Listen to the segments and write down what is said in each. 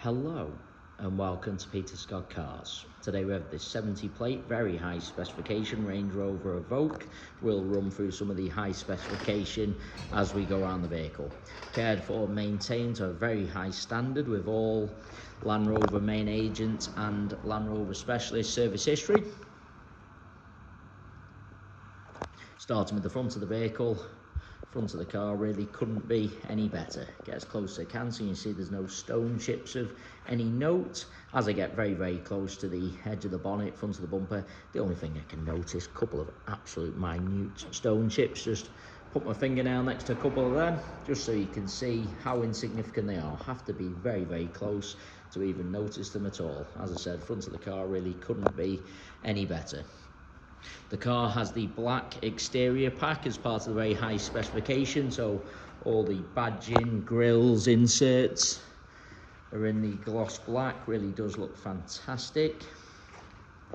Hello and welcome to Peter Scott Cars. Today we have this 70 plate, very high specification Range Rover Evoque. We'll run through some of the high specification as we go around the vehicle. Cared for and maintained to a very high standard with all Land Rover main agents and Land Rover specialist service history. Starting with the front of the vehicle. Front of the car really couldn't be any better. Get as close as I can so you can see there's no stone chips of any note. As I get very close to the edge of the bonnet, front of the bumper, the only thing I can notice, a couple of absolute minute stone chips. Just put my fingernail next to a couple of them just so you can see how insignificant they are. Have to be very close to even notice them at all. As I said, front of the car really couldn't be any better. The car has the black exterior pack as part of the very high specification, so all the badging, grills, inserts are in the gloss black. Really does look fantastic.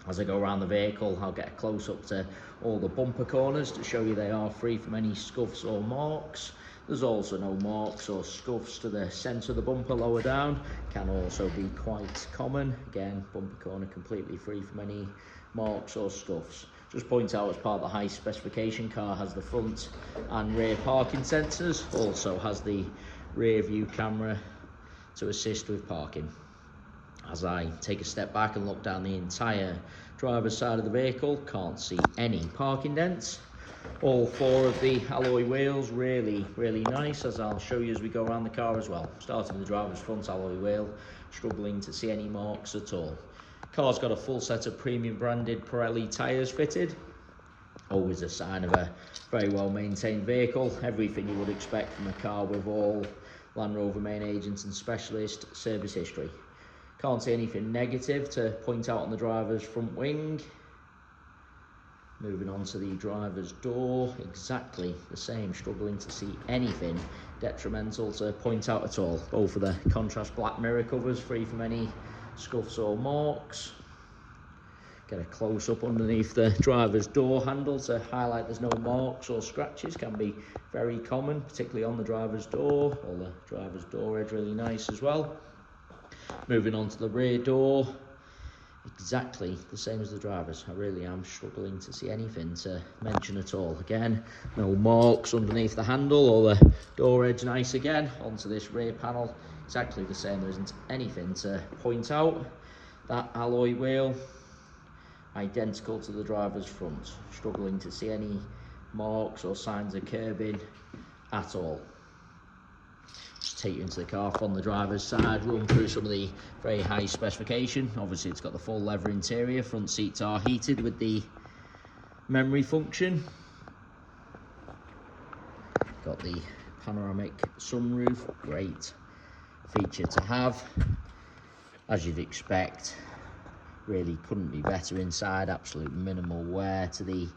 As I go around the vehicle, I'll get a close up to all the bumper corners to show you they are free from any scuffs or marks. There's also no marks or scuffs to the centre of the bumper lower down. Can also be quite common. Again, bumper corner completely free from any marks or scuffs. Just point out, as part of the high specification, car has the front and rear parking sensors. Also has the rear view camera to assist with parking. As I take a step back and look down the entire driver's side of the vehicle, can't see any parking dents. All four of the alloy wheels really nice, as I'll show you as we go around the car as well. Starting with the driver's front alloy wheel, struggling to see any marks at all. Car's got a full set of premium branded Pirelli tyres fitted. Always a sign of a very well maintained vehicle. Everything you would expect from a car with all Land Rover main agents and specialist service history. Can't see anything negative to point out on the driver's front wing. Moving on to the driver's door, exactly the same, struggling to see anything detrimental to point out at all. Both of the contrast black mirror covers free from any scuffs or marks. Get a close up underneath the driver's door handle to highlight there's no marks or scratches. Can be very common, particularly on the driver's door. Or the driver's door edge really nice as well. Moving on to the rear door, exactly the same as the driver's. I really am struggling to see anything to mention at all. Again, no marks underneath the handle or the door edge nice again. Onto this rear panel, exactly the same. There isn't anything to point out. That alloy wheel, identical to the driver's front. Struggling to see any marks or signs of curbing at all. Just take you into the car from the driver's side, run through some of the very high specification. Obviously it's got the full leather interior, front seats are heated with the memory function. Got the panoramic sunroof, great feature to have. As you'd expect, really couldn't be better inside. Absolute minimal wear to the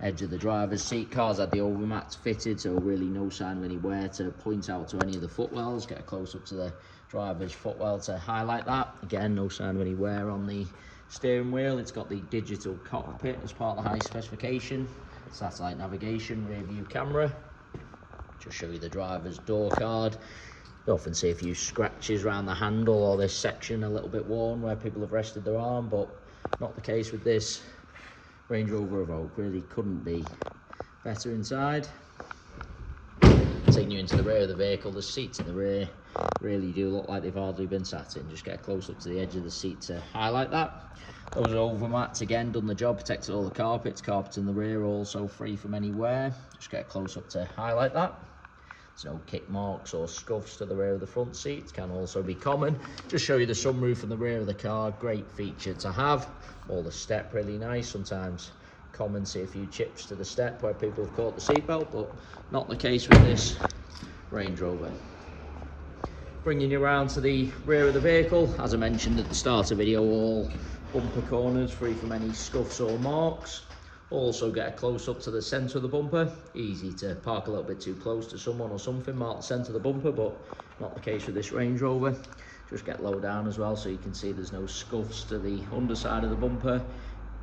edge of the driver's seat. Car's had the overmats fitted, so really no sign of any wear to point out to any of the footwells. Get a close up to the driver's footwell to highlight that. Again, no sign of any wear on the steering wheel. It's got the digital cockpit as part of the high specification. Satellite navigation, rear view camera. Just show you the driver's door card. You often see a few scratches around the handle or this section a little bit worn where people have rested their arm, but not the case with this Range Rover Evoque. Really couldn't be better inside. Taking you into the rear of the vehicle, the seats in the rear really do look like they've hardly been sat in. Just get a close up to the edge of the seat to highlight that. Those overmats, again, done the job, protected all the carpets. Carpets in the rear also free from any wear. Just get a close up to highlight that. There's no kick marks or scuffs to the rear of the front seats. Can also be common. Just show you the sunroof in the rear of the car. Great feature to have. All the step really nice. Sometimes common see a few chips to the step where people have caught the seatbelt, but not the case with this Range Rover. Bringing you around to the rear of the vehicle. As I mentioned at the start of the video, all bumper corners free from any scuffs or marks. Also get a close up to the centre of the bumper. Easy to park a little bit too close to someone or something, mark the centre of the bumper, but not the case with this Range Rover. Just get low down as well so you can see there's no scuffs to the underside of the bumper.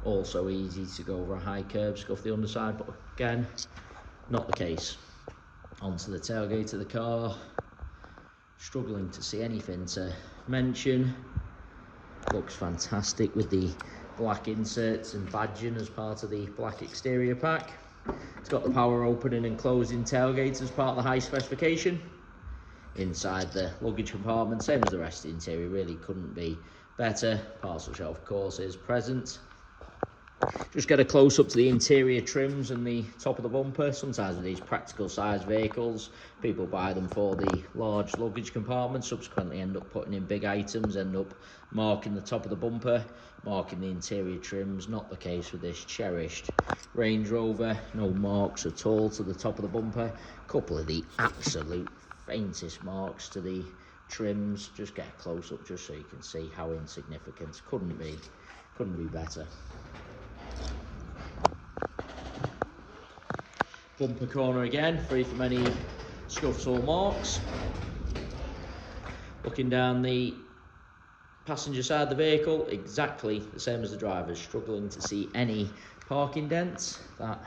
Also easy to go over a high curb, scuff the underside, but again, not the case. Onto the tailgate of the car. Struggling to see anything to mention. Looks fantastic with the black inserts and badging as part of the black exterior pack. It's got the power opening and closing tailgates as part of the high specification. Inside the luggage compartment, same as the rest of the interior, really couldn't be better. Parcel shelf, of course, is present. Just get a close up to the interior trims and the top of the bumper. Sometimes with these practical size vehicles, people buy them for the large luggage compartment, subsequently end up putting in big items, end up marking the top of the bumper, marking the interior trims. Not the case with this cherished Range Rover. No marks at all to the top of the bumper. Couple of the absolute faintest marks to the trims. Just get a close up just so you can see how insignificant. Couldn't be better. Bumper corner again, free from any scuffs or marks. Looking down the passenger side of the vehicle, exactly the same as the driver's. Struggling to see any parking dents. That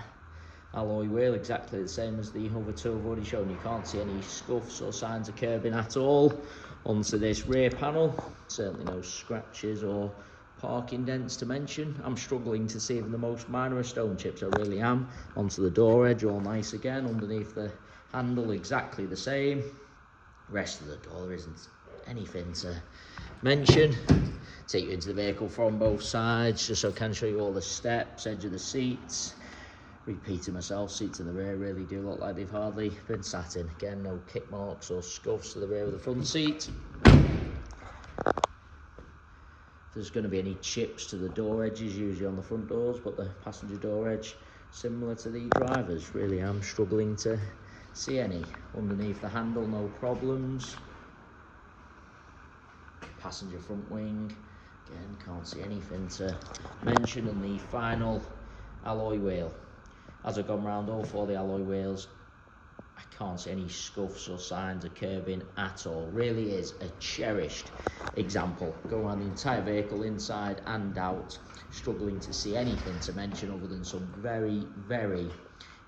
alloy wheel exactly the same as the other two I've already shown. You can't see any scuffs or signs of curbing at all. Onto this rear panel, certainly no scratches or parking dents to mention. I'm struggling to see even the most minor of stone chips, I really am. Onto the door edge, all nice again. Underneath the handle, exactly the same. Rest of the door, there isn't anything to mention. Take you into the vehicle from both sides, just so I can show you all the steps, edge of the seats. Repeating myself, seats in the rear really do look like they've hardly been sat in. Again, no kick marks or scuffs to the rear of the front seat. If there's going to be any chips to the door edges, usually on the front doors, but the passenger door edge, similar to the driver's. Really am struggling to see any. Underneath the handle, no problems. Passenger front wing, again, can't see anything to mention. And the final alloy wheel. As I've gone round all four of the alloy wheels, I can't see any scuffs or signs of curbing at all. Really is a cherished example. Go around the entire vehicle, inside and out, struggling to see anything to mention other than some very, very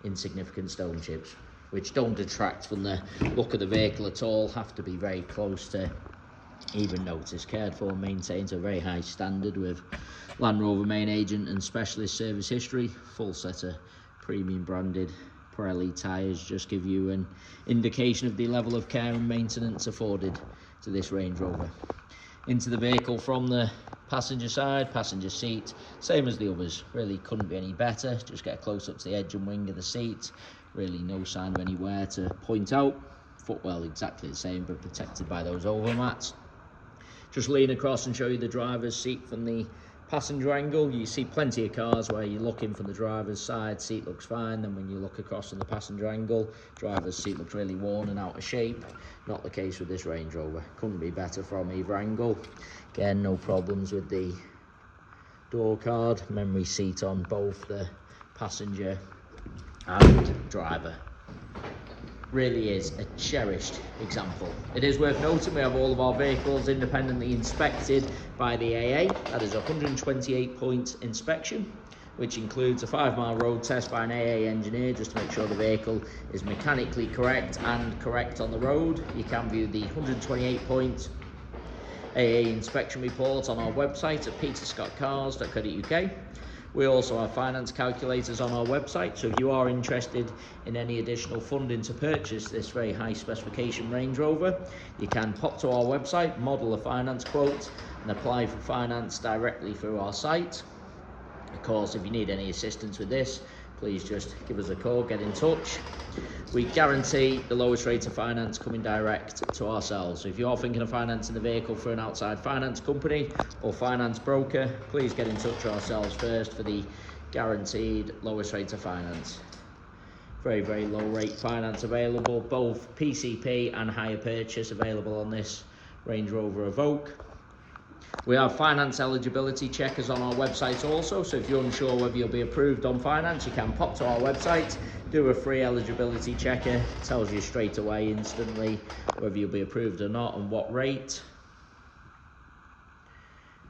insignificant stone chips, which don't detract from the look of the vehicle at all. Have to be very close to even notice. Cared for and maintained to a very high standard with Land Rover main agent and specialist service history. Full set of premium branded Pirelli tyres just give you an indication of the level of care and maintenance afforded to this Range Rover. Into the vehicle from the passenger side, passenger seat, same as the others. Really couldn't be any better. Just get a close up to the edge and wing of the seat. Really no sign of any wear to point out. Footwell exactly the same, but protected by those overmats. Just lean across and show you the driver's seat from the passenger angle. You see plenty of cars where you're looking from the driver's side, seat looks fine, then when you look across from the passenger angle, driver's seat looks really worn and out of shape. Not the case with this Range Rover. Couldn't be better from either angle. Again, no problems with the door card, memory seat on both the passenger and driver. Really is a cherished example. It is worth noting we have all of our vehicles independently inspected by the AA. That is a 128-point inspection, which includes a 5-mile road test by an AA engineer just to make sure the vehicle is mechanically correct and correct on the road. You can view the 128-point AA inspection report on our website at peterscottcars.co.uk. We also have finance calculators on our website, so if you are interested in any additional funding to purchase this very high specification Range Rover, you can pop to our website, model a finance quote, and apply for finance directly through our site. Of course, if you need any assistance with this, please just give us a call, get in touch. We guarantee the lowest rate of finance coming direct to ourselves. So if you are thinking of financing the vehicle for an outside finance company or finance broker, please get in touch with ourselves first for the guaranteed lowest rate of finance. Very, very low rate finance available, both PCP and hire purchase available on this Range Rover Evoque. We have finance eligibility checkers on our website also, so if you're unsure whether you'll be approved on finance, you can pop to our website, do a free eligibility checker. It tells you straight away, instantly, whether you'll be approved or not and what rate.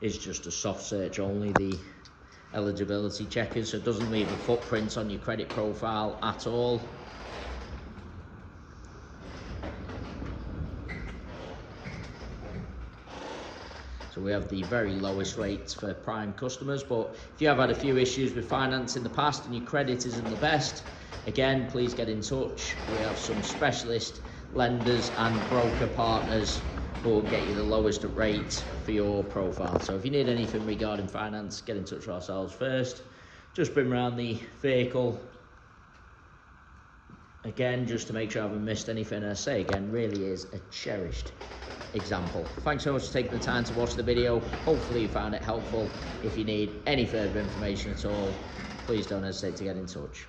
It's just a soft search only, the eligibility checkers, so it doesn't leave a footprint on your credit profile at all. So we have the very lowest rates for prime customers. But if you have had a few issues with finance in the past and your credit isn't the best, again, please get in touch. We have some specialist lenders and broker partners who will get you the lowest rate for your profile. So if you need anything regarding finance, get in touch with ourselves first. Just bring around the vehicle again, just to make sure I haven't missed anything. I say again, really is a cherished example. Thanks so much for taking the time to watch the video. Hopefully you found it helpful. If you need any further information at all, please don't hesitate to get in touch.